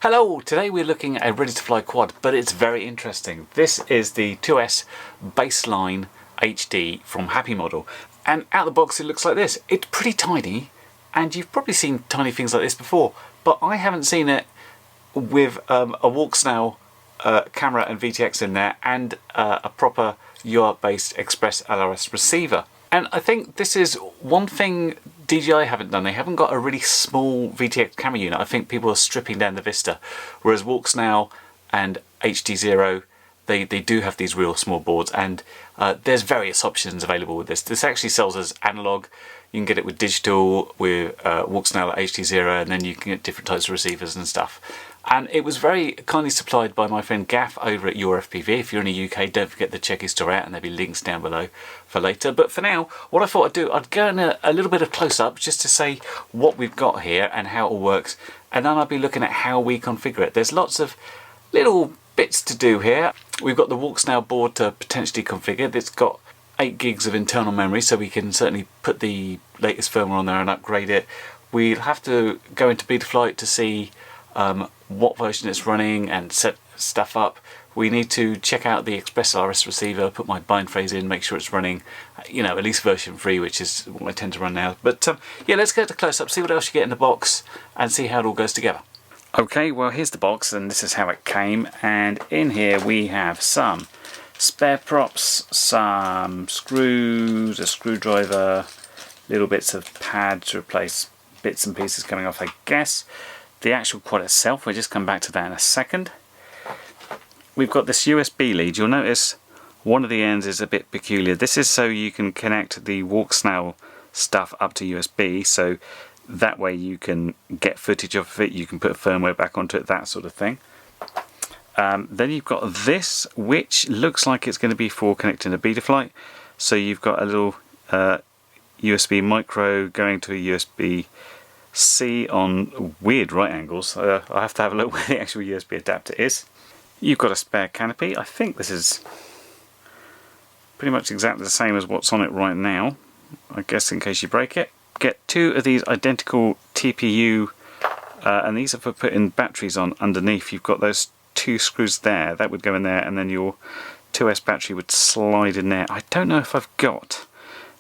Hello, today we're looking at a ready to fly quad, but it's very interesting. This is the 2S Bassline HD from HappyModel, and out of the box it looks like this. It's pretty tiny, and you've probably seen tiny things like this before, but I haven't seen it with a WalkSnail camera and VTX in there and a proper UART-based Express LRS receiver. And I think this is one thing DJI haven't done. They haven't got a really small VTX camera unit. I think people are stripping down the Vista, whereas WalkSnail and HD0, they do have these real small boards, and there's various options available with this. This actually sells as analog. You can get it with digital, with WalkSnail at HD0, and then you can get different types of receivers and stuff. And it was very kindly supplied by my friend Gaff over at YourFPV. If you're in the UK, don't forget to check his store out, and there'll be links down below for later. But for now, what I thought I'd do, I'd go in a little bit of close-up just to say what we've got here and how it all works, and then I'll be looking at how we configure it. There's lots of little bits to do here. We've got the WalkSnail board to potentially configure. It's got 8 gigs of internal memory, so we can certainly put the latest firmware on there and upgrade it. We'll have to go into Betaflight to see what version it's running and set stuff up. We need to check out the Express LRS receiver, put my bind phrase in, make sure it's running, you know, at least version 3, which is what I tend to run now. But yeah, let's get to close up, see what else you get in the box, and see how it all goes together. Okay, well here's the box, and this is how it came. And in here we have some spare props, some screws, a screwdriver, little bits of pad to replace bits and pieces coming off, I guess. The actual quad itself, we'll just come back to that in a second. We've got this USB lead. You'll notice one of the ends is a bit peculiar. This is so you can connect the WalkSnail stuff up to USB, so that way you can get footage of it, you can put firmware back onto it, that sort of thing. Then you've got this, which looks like it's going to be for connecting to Betaflight. So you've got a little USB micro going to a USB-C on weird right angles. I have to have a look where the actual USB adapter is. You've got a spare canopy. I think this is pretty much exactly the same as what's on it right now, I guess, in case you break it. Get 2 of these identical TPU, and these are for putting batteries on underneath. You've got those 2 screws there, that would go in there, and then your 2S battery would slide in there. I don't know if I've got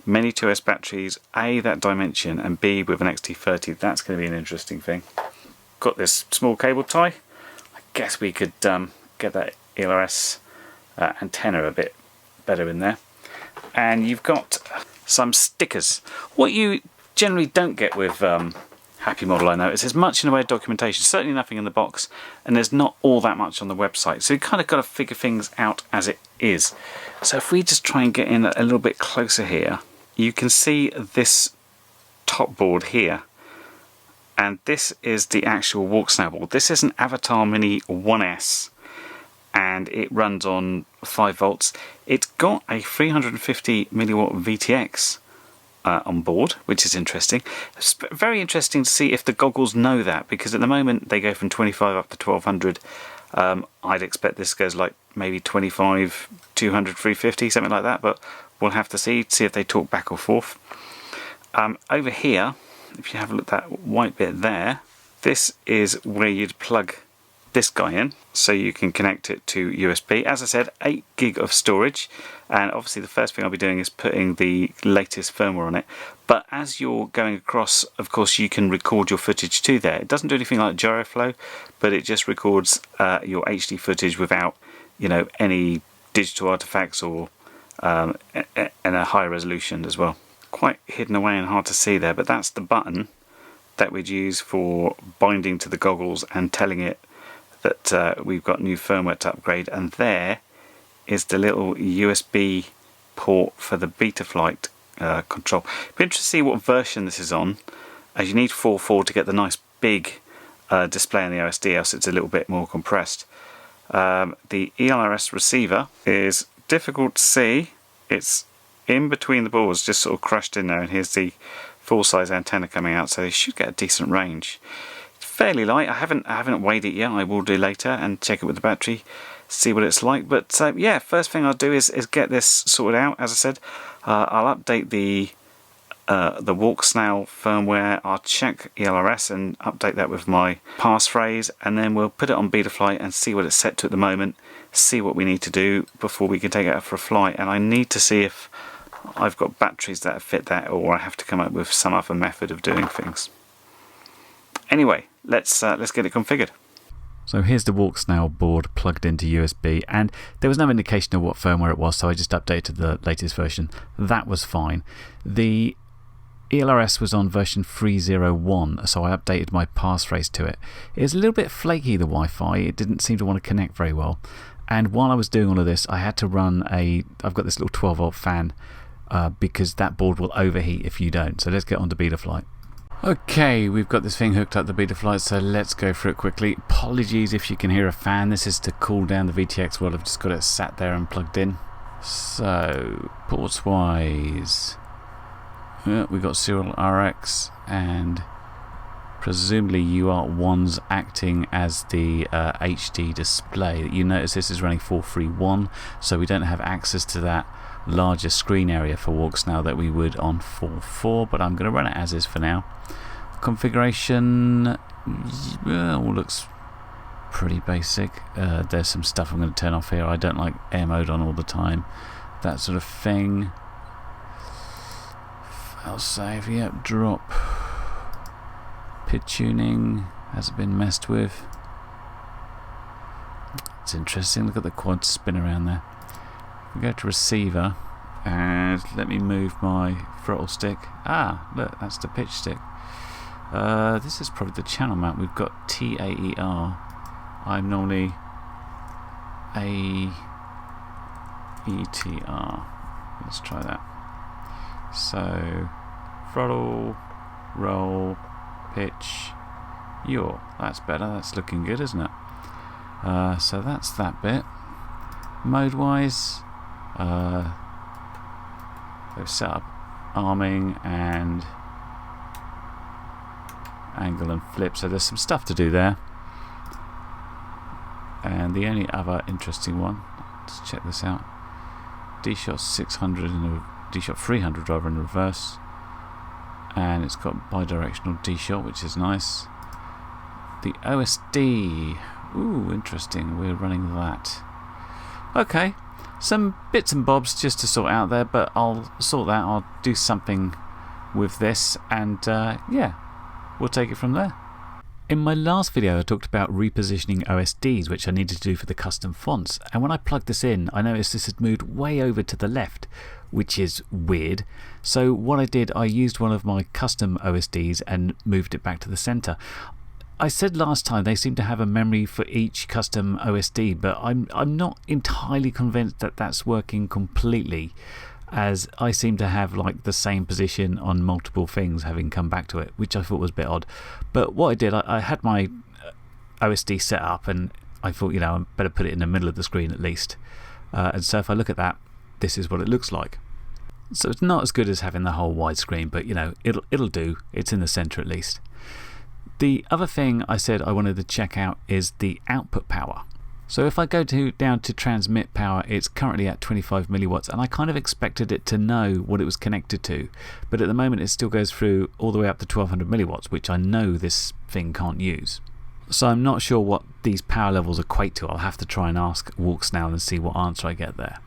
many 2S batteries, A, that dimension, and B, with an XT30. That's going to be an interesting thing. Got this small cable tie. I guess we could get that ELRS antenna a bit better in there. And you've got some stickers. What you generally don't get with HappyModel, I notice, is much in the way of documentation. Certainly nothing in the box, and there's not all that much on the website. So you kind of got to figure things out as it is. So if we just try and get in a little bit closer here, you can see this top board here, and this is the actual WalkSnail board. This is an Avatar Mini 1S, and it runs on 5 volts. It's got a 350 milliwatt VTX on board, which is interesting. It's very interesting to see if the goggles know that, because at the moment they go from 25 up to 1200. I'd expect this goes like maybe 25, 200, 350, something like that, but we'll have to see if they talk back or forth. Over here, if you have a look at that white bit there, this is where you'd plug this guy in, so you can connect it to USB. As I said, 8 gig of storage, and obviously the first thing I'll be doing is putting the latest firmware on it. But as you're going across, of course, you can record your footage to there. It doesn't do anything like gyroflow, but it just records your HD footage without, you know, any digital artifacts or and a high resolution as well. Quite hidden away and hard to see there, but that's the button that we'd use for binding to the goggles and telling it that we've got new firmware to upgrade. And there is the little USB port for the Betaflight control. Be interested to see what version this is on, as you need 4.4 to get the nice big display on the OSD, else it's a little bit more compressed. The ELRS receiver is difficult to see. It's in between the boards, just sort of crushed in there, and here's the full-size antenna coming out, so you should get a decent range. It's fairly light. I haven't weighed it yet. I will do later and check it with the battery, see what it's like. But yeah, first thing I'll do is get this sorted out. As I said, I'll update the the WalkSnail firmware. I'll check ELRS and update that with my passphrase, and then we'll put it on Betaflight and see what it's set to at the moment, see what we need to do before we can take it out for a flight. And I need to see if I've got batteries that fit that, or I have to come up with some other method of doing things. Anyway, let's get it configured. So here's the WalkSnail board plugged into USB, and there was no indication of what firmware it was, so I just updated the latest version. That was fine. The ELRS was on version 3.01, so I updated my passphrase to it. It was a little bit flaky, the Wi-Fi. It didn't seem to want to connect very well. And while I was doing all of this, I had to run I've got this little 12-volt fan because that board will overheat if you don't. So let's get on to Betaflight. Okay, we've got this thing hooked up to Betaflight, so let's go through it quickly. Apologies if you can hear a fan. This is to cool down the VTX while I've just got it sat there and plugged in. So, ports wise, we've got serial RX, and presumably UART1's acting as the HD display. You notice this is running 431, so we don't have access to that larger screen area for WalkSnail that we would on 4.4, but I'm going to run it as is for now. Configuration all looks pretty basic. There's some stuff I'm going to turn off here. I don't like air mode on all the time, that sort of thing. File save, yep, drop. Pit tuning hasn't been messed with. It's interesting, look at the quad spin around there. We go to receiver, and let me move my throttle stick. Ah, look, that's the pitch stick. This is probably the channel mount. We've got TAER. I'm normally AETR. Let's try that. So, throttle, roll, pitch, yaw. That's better. That's looking good, isn't it? So that's that bit. Mode-wise, they've set up arming and angle and flip, so there's some stuff to do there. And the only other interesting one, let's check this out, D-Shot 600 and D-Shot 300 rather in reverse, and it's got bidirectional D-Shot, which is nice. The OSD, ooh, interesting, we're running that. Okay, some bits and bobs just to sort out there, but I'll sort that. I'll do something with this, and yeah, we'll take it from there. In my last video I talked about repositioning OSDs, which I needed to do for the custom fonts, and when I plugged this in I noticed this had moved way over to the left, which is weird. So what I did, I used one of my custom OSDs and moved it back to the center. I said last time they seem to have a memory for each custom OSD, but I'm not entirely convinced that that's working completely, as I seem to have like the same position on multiple things having come back to it, which I thought was a bit odd. But what I did, I had my OSD set up, and I thought, you know, I better put it in the middle of the screen at least. And so if I look at that, this is what it looks like. So it's not as good as having the whole widescreen, but you know, it'll do. It's in the center at least. The other thing I said I wanted to check out is the output power. So if I go down to transmit power, it's currently at 25 milliwatts, and I kind of expected it to know what it was connected to, but at the moment it still goes through all the way up to 1200 milliwatts, which I know this thing can't use. So I'm not sure what these power levels equate to. I'll have to try and ask WalkSnail and see what answer I get there.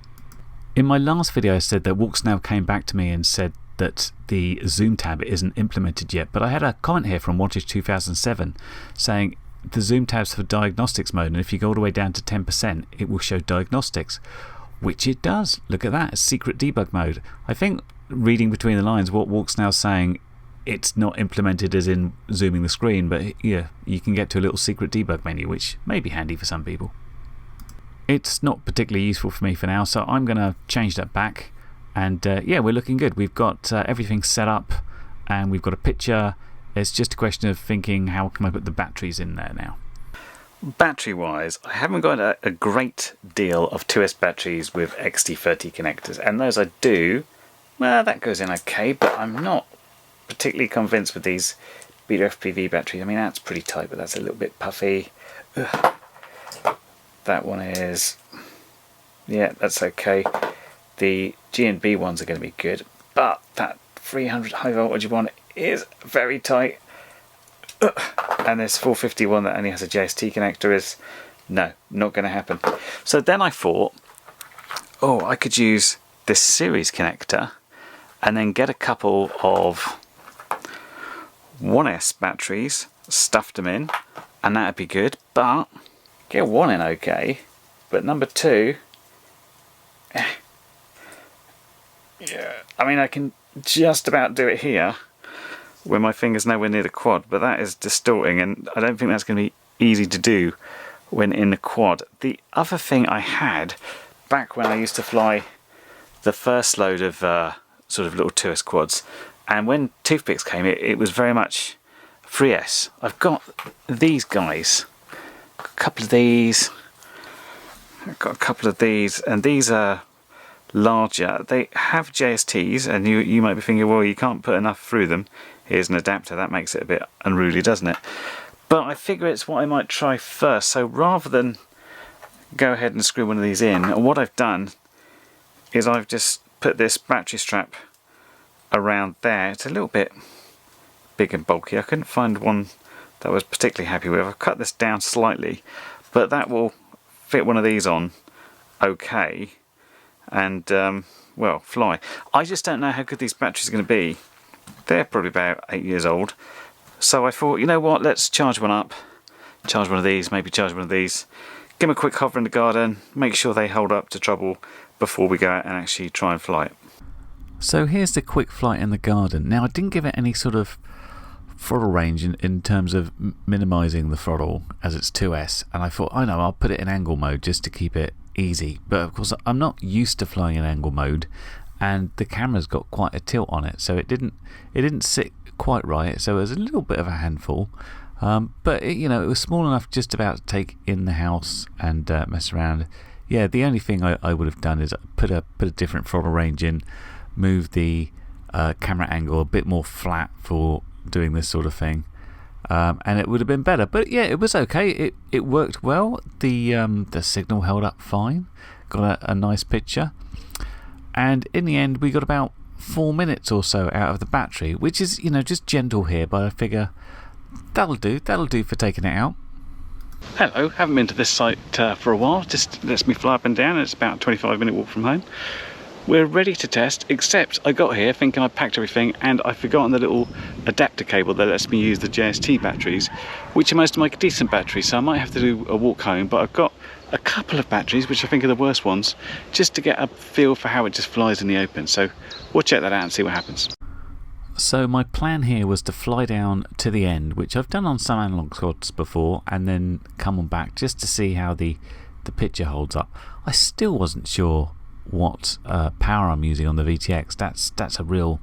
In my last video I said that WalkSnail came back to me and said that the zoom tab isn't implemented yet, but I had a comment here from Wattage 2007 saying the zoom tab's for diagnostics mode, and if you go all the way down to 10% it will show diagnostics, which it does. Look at that, it's secret debug mode. I think, reading between the lines, what WalkSnail's saying, it's not implemented as in zooming the screen, but yeah, you can get to a little secret debug menu, which may be handy for some people. It's not particularly useful for me for now, so I'm going to change that back. And yeah, we're looking good. We've got everything set up, and we've got a picture. It's just a question of thinking, how can I put the batteries in there now? Battery wise, I haven't got a great deal of 2S batteries with XT30 connectors, and those I do, well, that goes in okay, but I'm not particularly convinced with these YourFPV batteries. I mean, that's pretty tight, but that's a little bit puffy. Ugh. That one is, yeah, that's okay. The G and B ones are going to be good, but that 300 high voltage one is very tight. And this 451 that only has a JST connector is, no, not going to happen. So then I thought, oh, I could use this series connector and then get a couple of 1S batteries, stuffed them in, and that'd be good. But get one in okay, but number two, yeah, I mean I can just about do it here when my finger's nowhere near the quad, but that is distorting, and I don't think that's going to be easy to do when in the quad. The other thing I had back when I used to fly the first load of sort of little 2S quads, and when toothpicks came, it was very much 3S. I've got these guys, a couple of these, I've got a couple of these, and these are larger. They have JSTs, and you might be thinking, well, you can't put enough through them. Here's an adapter. That makes it a bit unruly, doesn't it? But I figure it's what I might try first. So rather than go ahead and screw one of these in, what I've done is I've just put this battery strap around there. It's a little bit big and bulky. I couldn't find one that I was particularly happy with. I've cut this down slightly, but that will fit one of these on okay, and well, fly. I just don't know how good these batteries are going to be. They're probably about 8 years old, so I thought, you know what, let's charge one up, charge one of these, maybe charge one of these, give them a quick hover in the garden, make sure they hold up to trouble before we go out and actually try and fly it. So here's the quick flight in the garden. Now I didn't give it any sort of throttle range in terms of minimising the throttle, as it's 2S, and I thought, I know, I'll put it in angle mode just to keep it easy. But of course I'm not used to flying in angle mode, and the camera's got quite a tilt on it, so it didn't sit quite right, so it was a little bit of a handful. But it, you know, it was small enough just about to take in the house and mess around. Yeah, the only thing I would have done is put a different throttle range in, move the camera angle a bit more flat for doing this sort of thing, and it would have been better. But yeah, it was okay. It worked well. The signal held up fine. Got a nice picture, and in the end we got about 4 minutes or so out of the battery, which is, you know, just gentle here, but I figure that'll do for taking it out. Hello, haven't been to this site for a while, just lets me fly up and down. It's about a 25-minute walk from home. We're ready to test, except I got here thinking I packed everything and I've forgotten the little adapter cable that lets me use the JST batteries, which are most of my decent batteries, so I might have to do a walk home. But I've got a couple of batteries, which I think are the worst ones, just to get a feel for how it just flies in the open. So we'll check that out and see what happens. So my plan here was to fly down to the end, which I've done on some analog squads before, and then come on back just to see how the picture holds up. I still wasn't sure what power I'm using on the VTX. That's a real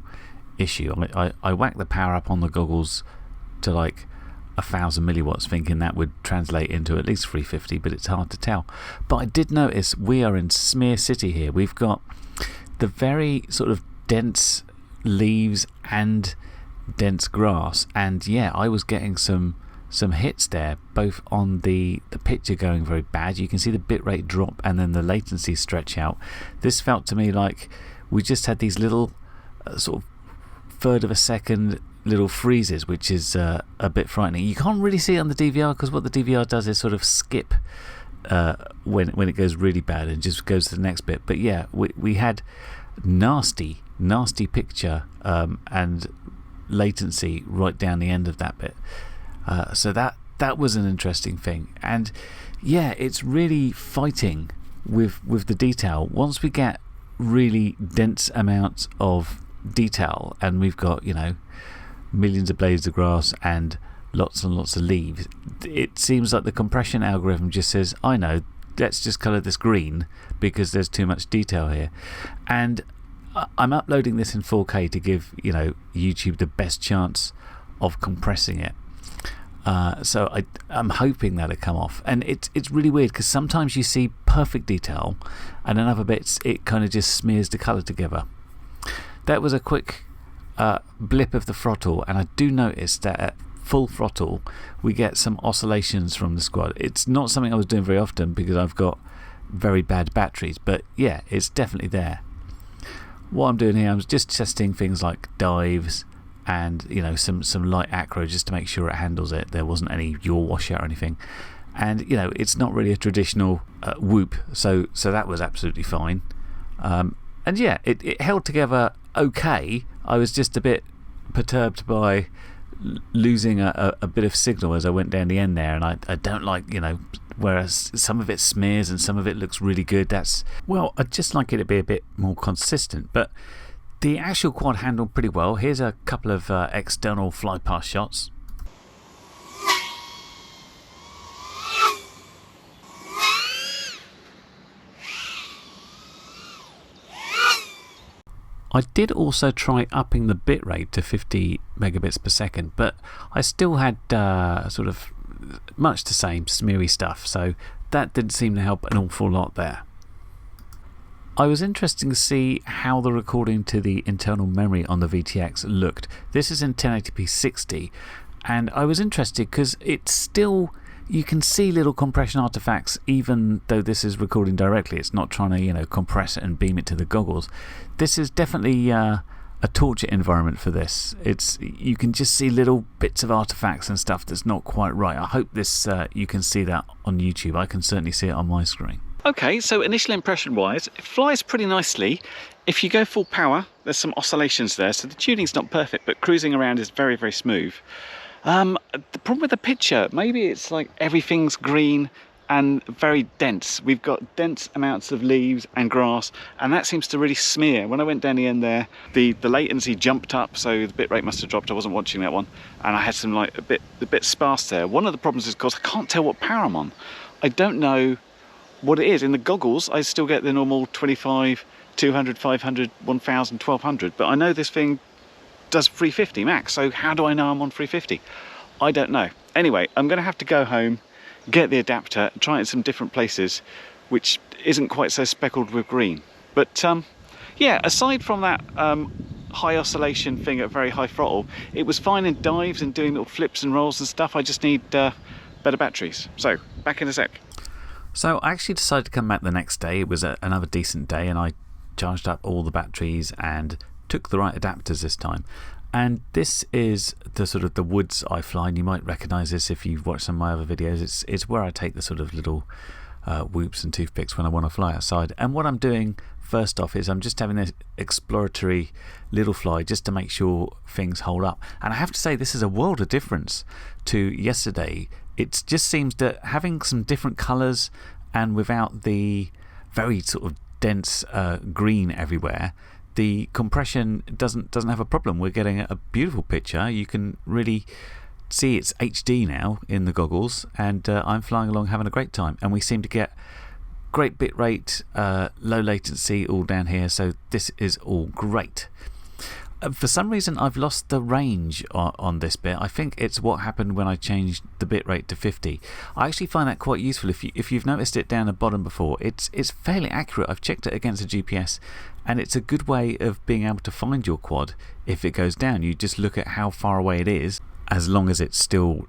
issue. I whacked the power up on the goggles to like 1000 milliwatts, thinking that would translate into at least 350, but it's hard to tell. But I did notice we are in Smear City here. We've got the very sort of dense leaves and dense grass, and yeah, I was getting some hits there, both on the picture going very bad. You can see the bitrate drop and then the latency stretch out. This felt to me like we just had these little sort of third of a second little freezes, which is a bit frightening. You can't really see it on the DVR, because what the DVR does is sort of skip when it goes really bad and just goes to the next bit. But yeah, we had nasty picture and latency right down the end of that bit. So that was an interesting thing. And yeah, it's really fighting with the detail. Once we get really dense amounts of detail, and we've got, you know, millions of blades of grass and lots of leaves, it seems like the compression algorithm just says, I know, let's just colour this green because there's too much detail here. And I'm uploading this in 4K to give, you know, YouTube the best chance of compressing it. So I'm hoping that'll come off. And it's really weird, because sometimes you see perfect detail and in other bits it kind of just smears the colour together. That was a quick blip of the throttle, and I do notice that at full throttle we get some oscillations from the squad. It's not something I was doing very often because I've got very bad batteries, but yeah, it's definitely there. what I'm doing here, I'm just testing things like dives and, you know, some light acro just to make sure it handles it. There wasn't any yaw washout or anything. And, you know, it's not really a traditional whoop, so that was absolutely fine. And yeah, it held together okay. I was just a bit perturbed by losing a bit of signal as I went down the end there, and I don't like, you know, whereas some of it smears and some of it looks really good. Well, I'd just like it to be a bit more consistent, but the actual quad handled pretty well. Here's a couple of external fly past shots. I did also try upping the bitrate to 50 megabits per second, but I still had sort of much the same smeary stuff, so that didn't seem to help an awful lot there. I was interested to see how the recording to the internal memory on the VTX looked. This is in 1080p 60, and I was interested because it's still, you can see little compression artifacts even though this is recording directly. It's not trying to, you know, compress it and beam it to the goggles. This is definitely a torture environment for this. You can just see little bits of artifacts and stuff that's not quite right. I hope this you can see that on YouTube. I can certainly see it on my screen. Okay, so initial impression wise, it flies pretty nicely. If you go full power, there's some oscillations there, so the tuning's not perfect, but cruising around is very, very smooth. The problem with the picture, maybe it's like everything's green and very dense. We've got dense amounts of leaves and grass, and that seems to really smear. When I went down the end there, the latency jumped up, so the bitrate must have dropped. I wasn't watching that one, and I had some like a bit sparse there. One of the problems is because I can't tell what power I'm on. I don't know what it is. In the goggles, I still get the normal 25, 200, 500, 1000, 1200, but I know this thing does 350 max, so how do I know I'm on 350? I don't know. Anyway, I'm going to have to go home, get the adapter, try it in some different places, which isn't quite so speckled with green. But yeah, aside from that high oscillation thing at very high throttle, it was fine in dives and doing little flips and rolls and stuff. I just need better batteries. So, back in a sec. So I actually decided to come back the next day. It was another decent day, and I charged up all the batteries and took the right adapters this time. And this is the sort of the woods I fly, and you might recognise this if you've watched some of my other videos. It's where I take the sort of little whoops and toothpicks when I want to fly outside. And what I'm doing first off is I'm just having this exploratory little fly just to make sure things hold up. And I have to say, this is a world of difference to yesterday. It just seems that having some different colours and without the very sort of dense green everywhere, the compression doesn't have a problem. We're getting a beautiful picture. You can really see it's HD now in the goggles, and I'm flying along having a great time. And we seem to get great bit rate, low latency all down here, so this is all great. For some reason I've lost the range on this bit. I think it's what happened when I changed the bitrate to 50. I actually find that quite useful. If you've noticed it down the bottom before, it's fairly accurate. I've checked it against a GPS, and it's a good way of being able to find your quad if it goes down. You just look at how far away it is, as long as it's still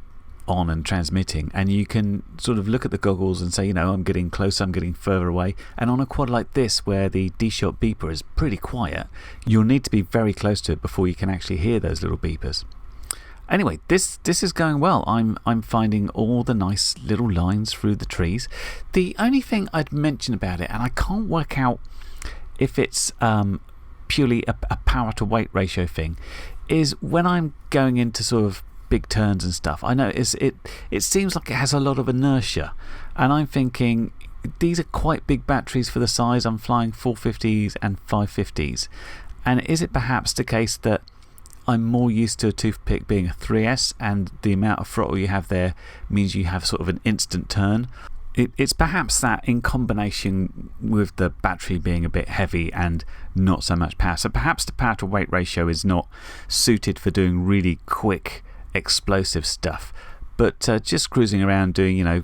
on and transmitting, and you can sort of look at the goggles and say, you know, I'm getting closer, I'm getting further away. And on a quad like this, where the D-shot beeper is pretty quiet, you'll need to be very close to it before you can actually hear those little beepers. Anyway, this is going well. I'm finding all the nice little lines through the trees. The only thing I'd mention about it, and I can't work out if it's purely a power to weight ratio thing, is when I'm going into sort of big turns and stuff, I notice it seems like it has a lot of inertia, and I'm thinking these are quite big batteries for the size. I'm flying 450s and 550s, and is it perhaps the case that I'm more used to a toothpick being a 3S, and the amount of throttle you have there means you have sort of an instant turn? It's perhaps that, in combination with the battery being a bit heavy and not so much power. So perhaps the power to weight ratio is not suited for doing really quick explosive stuff, but just cruising around doing, you know,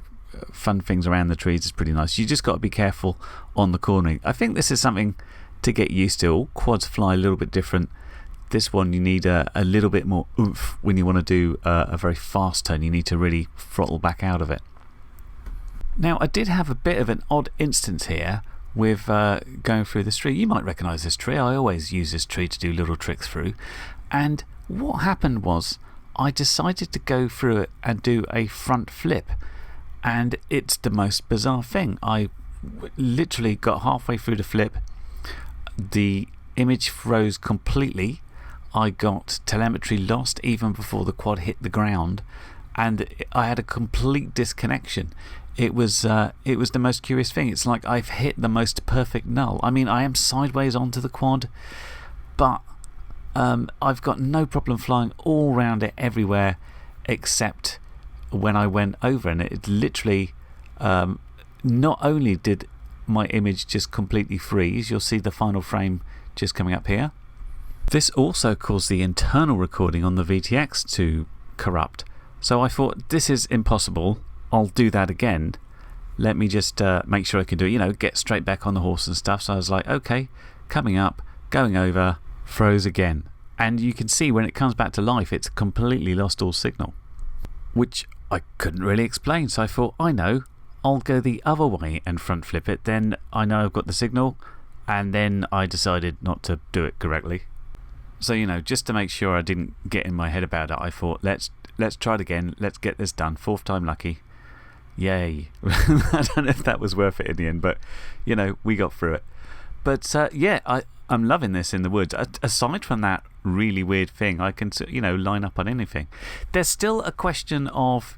fun things around the trees is pretty nice. You just got to be careful on the cornering. I think this is something to get used to. All quads fly a little bit different. This one, you need a little bit more oomph when you want to do a very fast turn. You need to really throttle back out of it. Now, I did have a bit of an odd instance here with going through this tree. You might recognise this tree. I always use this tree to do little tricks through. And what happened was I decided to go through it and do a front flip. And it's the most bizarre thing. I literally got halfway through the flip. The image froze completely. I got telemetry lost even before the quad hit the ground. And I had a complete disconnection. It was the most curious thing. It's like I've hit the most perfect null. I mean, I am sideways onto the quad, but I've got no problem flying all around it everywhere except when I went over. And it literally, not only did my image just completely freeze, you'll see the final frame just coming up here. This also caused the internal recording on the VTX to corrupt. So I thought, this is impossible. I'll do that again. Let me just make sure I can do it, get straight back on the horse and stuff. So I was like, okay, coming up, going over, froze again. And you can see when it comes back to life, it's completely lost all signal, which I couldn't really explain. So I thought, I know, I'll go the other way and front flip it. Then I know I've got the signal. And then I decided not to do it correctly. So, just to make sure I didn't get in my head about it, I thought, let's try it again. Let's get this done. 4th time lucky. Yay. I don't know if that was worth it in the end, but, we got through it. But, yeah, I'm loving this in the woods. Aside from that really weird thing, I can, line up on anything. There's still a question of,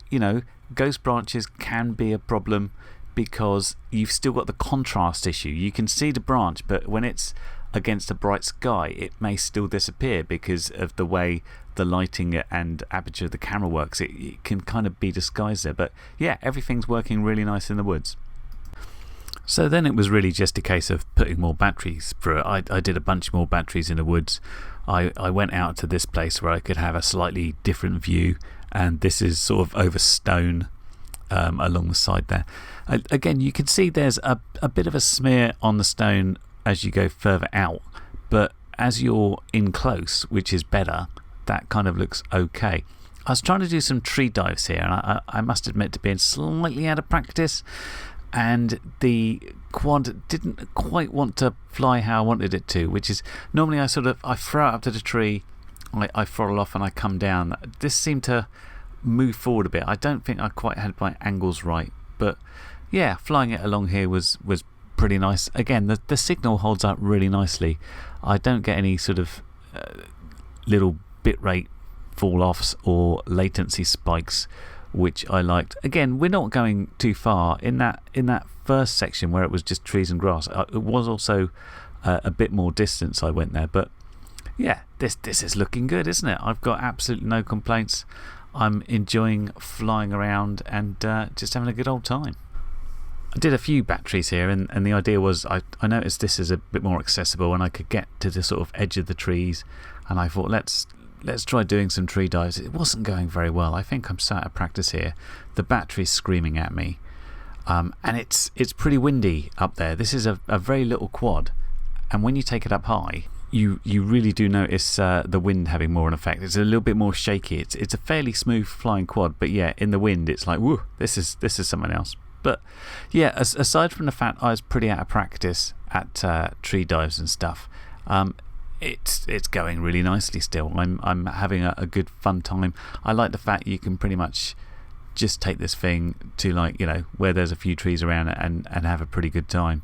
ghost branches can be a problem because you've still got the contrast issue. You can see the branch, but when it's against a bright sky, it may still disappear because of the way the lighting and aperture of the camera works. It can kind of be disguised there. But yeah, everything's working really nice in the woods. So then it was really just a case of putting more batteries through it. I did a bunch more batteries in the woods. I went out to this place where I could have a slightly different view, and this is sort of over stone along the side there. Again, you can see there's a bit of a smear on the stone as you go further out, but as you're in close, which is better, that kind of looks okay. I was trying to do some tree dives here, and I must admit to being slightly out of practice, and the quad didn't quite want to fly how I wanted it to, which is normally I throw it up to the tree, I throttle off and I come down. This seemed to move forward a bit. I don't think I quite had my angles right, but yeah, flying it along here was pretty nice. Again, the signal holds up really nicely. I don't get any sort of little bitrate fall-offs or latency spikes, which I liked. Again, we're not going too far. In that first section where it was just trees and grass, it was also a bit more distance I went there. But yeah, this is looking good, isn't it? I've got absolutely no complaints. I'm enjoying flying around and just having a good old time. I did a few batteries here, and the idea was I noticed this is a bit more accessible and I could get to the sort of edge of the trees, and I thought let's try doing some tree dives. It wasn't going very well. I think I'm so out of practice here. The battery's screaming at me, and it's pretty windy up there. This is a very little quad, and when you take it up high, you really do notice the wind having more an effect. It's a little bit more shaky. It's a fairly smooth flying quad, but yeah, in the wind it's like, whoo, this is something else. But yeah, aside from the fact I was pretty out of practice at tree dives and stuff, it's going really nicely still. I'm having a good fun time. I like the fact you can pretty much just take this thing to, like, where there's a few trees around it and have a pretty good time.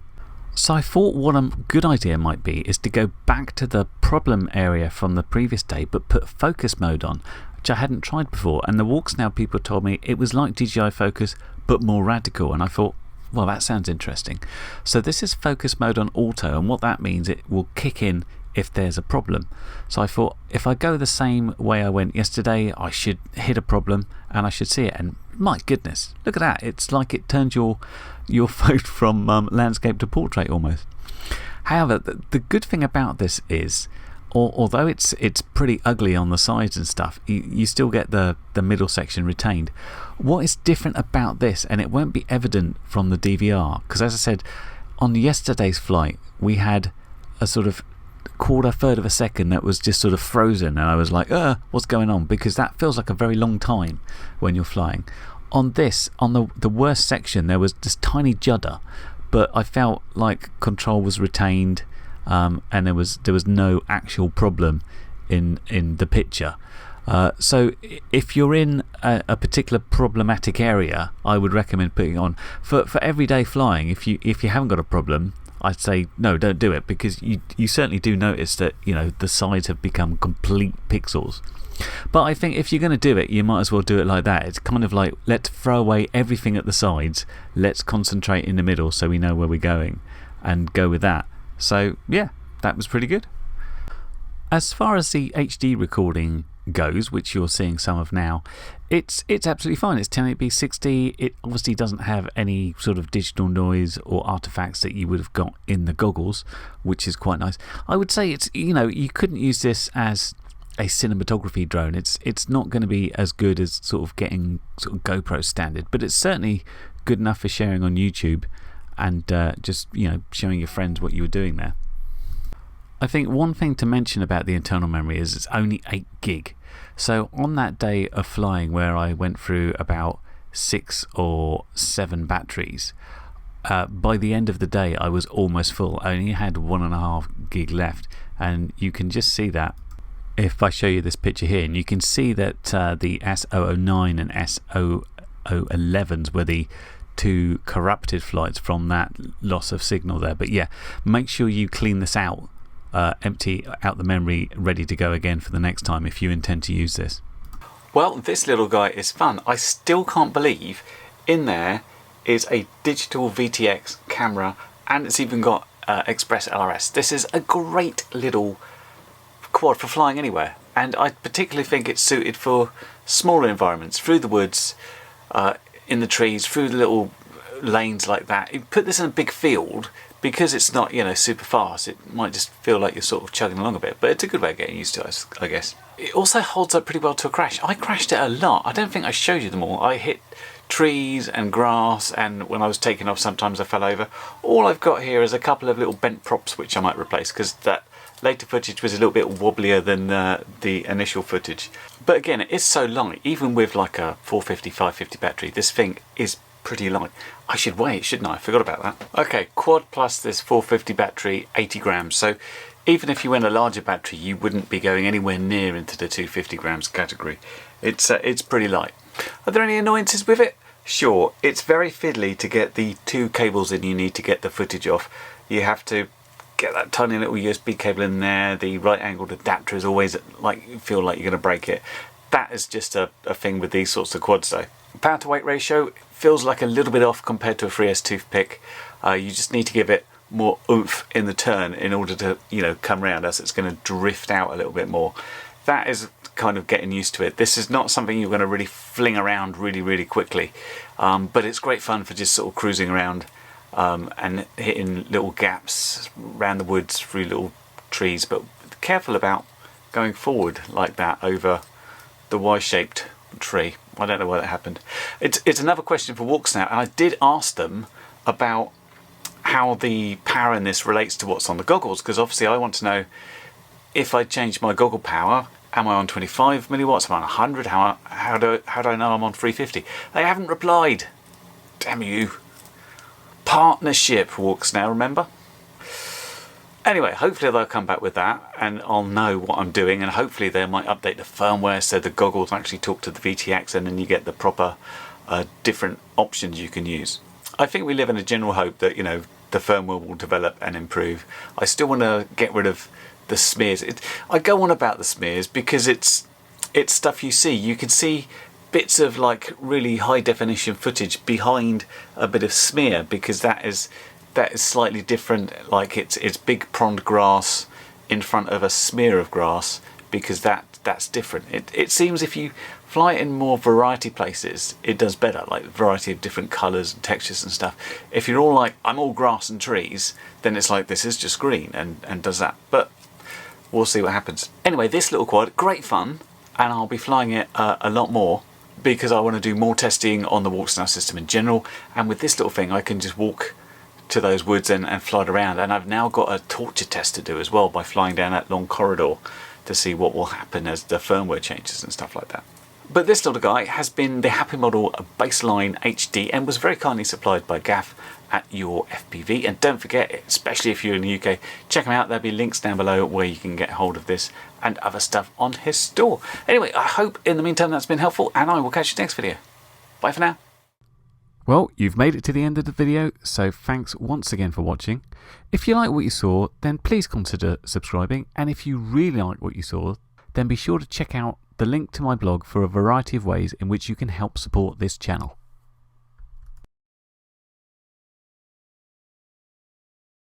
So I thought what a good idea might be is to go back to the problem area from the previous day, but put focus mode on, which I hadn't tried before. And the WalkSnail people told me it was like DJI Focus but more radical, and I thought, well, that sounds interesting. So this is focus mode on auto, and what that means, it will kick in if there's a problem. So I thought, if I go the same way I went yesterday, I should hit a problem and I should see it. And my goodness, look at that. It's like it turned your phone from landscape to portrait almost. However, the good thing about this is, although it's pretty ugly on the sides and stuff, you still get the middle section retained. What is different about this, and it won't be evident from the DVR, because as I said, on yesterday's flight we had a sort of third of a second that was just sort of frozen, and I was like, what's going on? Because that feels like a very long time when you're flying. On this, on the worst section, there was this tiny judder, but I felt like control was retained, and there was no actual problem in the picture. So if you're in a particular problematic area, I would recommend putting it on. For everyday flying, if you haven't got a problem, I'd say no, don't do it, because you certainly do notice that the sides have become complete pixels. But I think if you're going to do it, you might as well do it like that. It's kind of like, let's throw away everything at the sides, let's concentrate in the middle so we know where we're going, and go with that. So yeah, that was pretty good. As far as the HD recording goes, which you're seeing some of now, it's absolutely fine. It's 1080p 60. It obviously doesn't have any sort of digital noise or artifacts that you would have got in the goggles, which is quite nice. I would say it's, you couldn't use this as a cinematography drone. It's not going to be as good as sort of getting sort of GoPro standard, but it's certainly good enough for sharing on YouTube and just showing your friends what you were doing there. I think one thing to mention about the internal memory is it's only 8 gig. So on that day of flying where I went through about 6 or 7 batteries, by the end of the day I was almost full. I only had 1.5 gig left, and you can just see that if I show you this picture here, and you can see that the S009 and S011s were the 2 corrupted flights from that loss of signal there. But yeah, make sure you clean this out, empty out the memory, ready to go again for the next time if you intend to use this. Well, this little guy is fun. I still can't believe in there is a digital VTX camera, and it's even got Express LRS. This is a great little quad for flying anywhere, and I particularly think it's suited for smaller environments, through the woods, in the trees, through the little lanes like that. You put this in a big field, because it's not super fast, it might just feel like you're sort of chugging along a bit, but it's a good way of getting used to it, I guess. It also holds up pretty well to a crash. I crashed it a lot. I don't think I showed you them all. I hit trees and grass, and when I was taking off sometimes I fell over. All I've got here is a couple of little bent props which I might replace, because that later footage was a little bit wobblier than the initial footage. But again, it is so light. Even with like a 450, 550 battery, this thing is pretty light. I should weigh it, shouldn't I? I forgot about that. Okay, quad plus this 450 battery, 80 grams. So even if you went a larger battery, you wouldn't be going anywhere near into the 250 grams category. It's pretty light. Are there any annoyances with it? Sure, it's very fiddly to get the 2 cables in you need to get the footage off. You have to get that tiny little USB cable in there. The right angled adapter is always like, you feel like you're going to break it. That is just a thing with these sorts of quads though. Power to weight ratio feels like a little bit off compared to a 3S toothpick. You just need to give it more oomph in the turn in order to come round, else it's going to drift out a little bit more. That is kind of getting used to it. This is not something you're going to really fling around really quickly, but it's great fun for just sort of cruising around and hitting little gaps around the woods through little trees, but careful about going forward like that over the Y-shaped tree. I don't know why that happened. It's another question for WalkSnail, and I did ask them about how the power in this relates to what's on the goggles, because obviously I want to know if I change my goggle power, am I on 25 milliwatts, am I on 100, how do I know I'm on 350? They haven't replied. Damn you. Partnership, WalkSnail, remember? Anyway, hopefully they'll come back with that and I'll know what I'm doing, and hopefully they might update the firmware so the goggles actually talk to the VTX, and then you get the proper different options you can use. I think we live in a general hope that the firmware will develop and improve. I still want to get rid of the smears. I go on about the smears because it's stuff you see. You can see bits of like really high definition footage behind a bit of smear, because that is slightly different. Like it's big pronged grass in front of a smear of grass, because that's different. It seems if you fly it in more variety places, it does better, like variety of different colours and textures and stuff. If you're all like, I'm all grass and trees, then it's like, this is just green and does that. But we'll see what happens. Anyway, this little quad, great fun, and I'll be flying it a lot more, because I want to do more testing on the WalkSnail system in general, and with this little thing I can just walk to those woods and fly it around. And I've now got a torture test to do as well by flying down that long corridor to see what will happen as the firmware changes and stuff like that. But this little guy has been the HappyModel Bassline HD and was very kindly supplied by Gaff. at YourFPV. And don't forget, especially if you're in the UK, check him out. There'll be links down below where you can get hold of this and other stuff on his store. Anyway, I hope in the meantime that's been helpful, and I will catch you next video. Bye for now. Well, you've made it to the end of the video, so thanks once again for watching. If you like what you saw, then please consider subscribing, and if you really like what you saw, then be sure to check out the link to my blog for a variety of ways in which you can help support this channel.